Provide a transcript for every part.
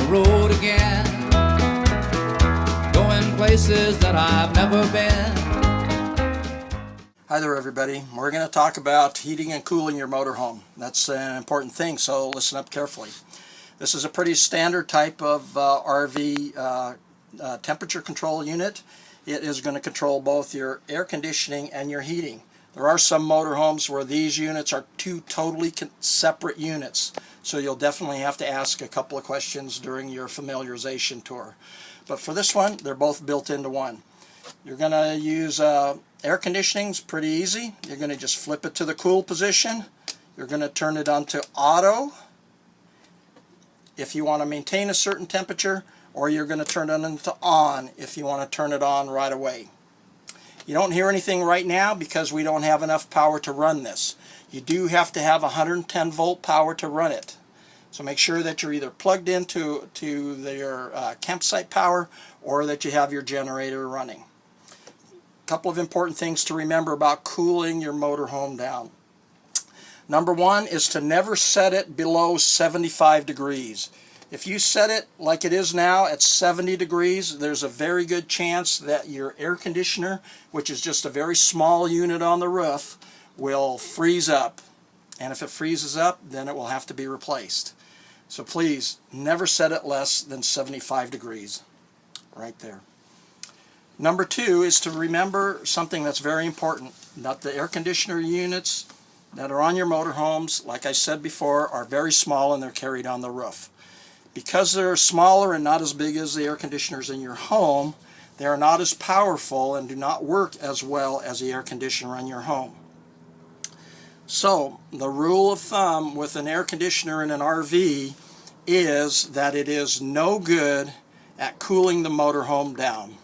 the road again, going places that I've never been. Hi there everybody. We're going to talk about heating and cooling your motorhome. That's an important thing, so listen up carefully. This is a pretty standard type of RV temperature control unit. It is going to control both your air conditioning and your heating. There are some motorhomes where these units are two totally separate units, so you'll definitely have to ask a couple of questions during your familiarization tour. But for this one, they're both built into one. You're going to use air conditioning. It's pretty easy. You're going to just flip it to the cool position. You're going to turn it on to auto if you want to maintain a certain temperature, or you're going to turn it into on if you want to turn it on right away. You don't hear anything right now because we don't have enough power to run this. You do have to have 110 volt power to run it. So make sure that you're either plugged into your campsite power or that you have your generator running. A couple of important things to remember about cooling your motorhome down. Number one is to never set it below 75 degrees. If you set it like it is now at 70 degrees, there's a very good chance that your air conditioner, which is just a very small unit on the roof, will freeze up. And if it freezes up, then it will have to be replaced. So please, never set it less than 75 degrees. Right there. Number two is to remember something that's very important, that the air conditioner units that are on your motorhomes, like I said before, are very small and they're carried on the roof. Because they're smaller and not as big as the air conditioners in your home, they are not as powerful and do not work as well as the air conditioner in your home. So, the rule of thumb with an air conditioner in an RV is that it is no good at cooling the motorhome down.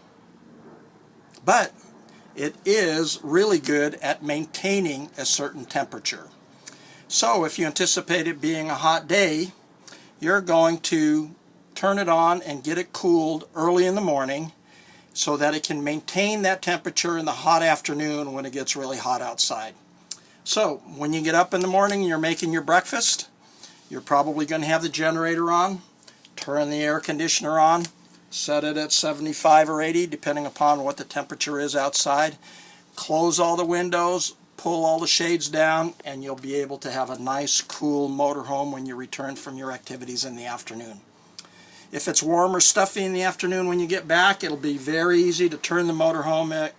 But it is really good at maintaining a certain temperature. So, if you anticipate it being a hot day, you're going to turn it on and get it cooled early in the morning so that it can maintain that temperature in the hot afternoon when it gets really hot outside. So when you get up in the morning and you're making your breakfast, you're probably going to have the generator on, turn the air conditioner on, set it at 75 or 80 depending upon what the temperature is outside, close all the windows, pull all the shades down, and you'll be able to have a nice cool motorhome when you return from your activities in the afternoon. If it's warm or stuffy in the afternoon when you get back, it'll be very easy to turn the motorhome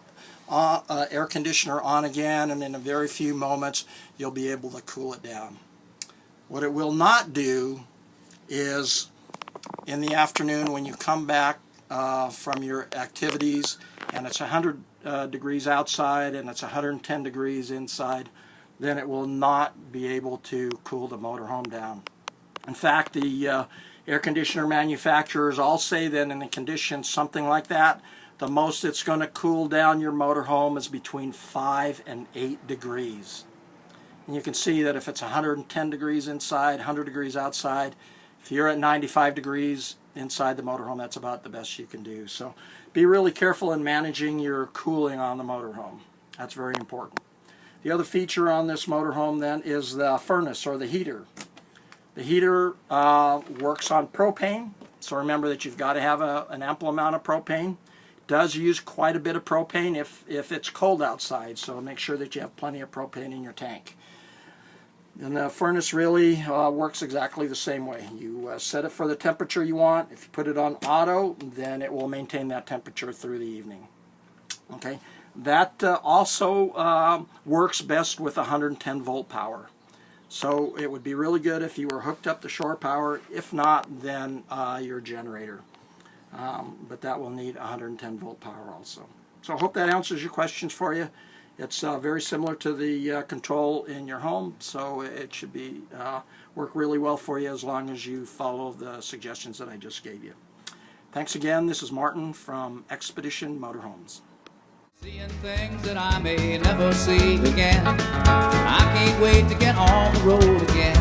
air conditioner on again, and in a very few moments you'll be able to cool it down. What it will not do is in the afternoon when you come back from your activities and it's 100 degrees outside and it's 110 degrees inside, then it will not be able to cool the motorhome down. In fact, the air conditioner manufacturers all say that in a condition something like that, the most it's going to cool down your motorhome is between 5 and 8 degrees. And you can see that if it's 110 degrees inside, 100 degrees outside, if you're at 95 degrees inside the motorhome, that's about the best you can do. So be really careful in managing your cooling on the motorhome. That's very important. The other feature on this motorhome then is the furnace or the heater. The heater works on propane, so remember that you've got to have an ample amount of propane. It does use quite a bit of propane if it's cold outside, so make sure that you have plenty of propane in your tank. And the furnace really works exactly the same way. You set it for the temperature you want. If you put it on auto, then it will maintain that temperature through the evening. Okay, that also works best with 110 volt power. So it would be really good if you were hooked up to shore power. If not, then your generator. But that will need 110 volt power also. So I hope that answers your questions for you. It's very similar to the control in your home, so it should be work really well for you as long as you follow the suggestions that I just gave you. Thanks again. This is Martin from Expedition Motorhomes. Seeing things that I may never see again. I can't wait to get on the road again.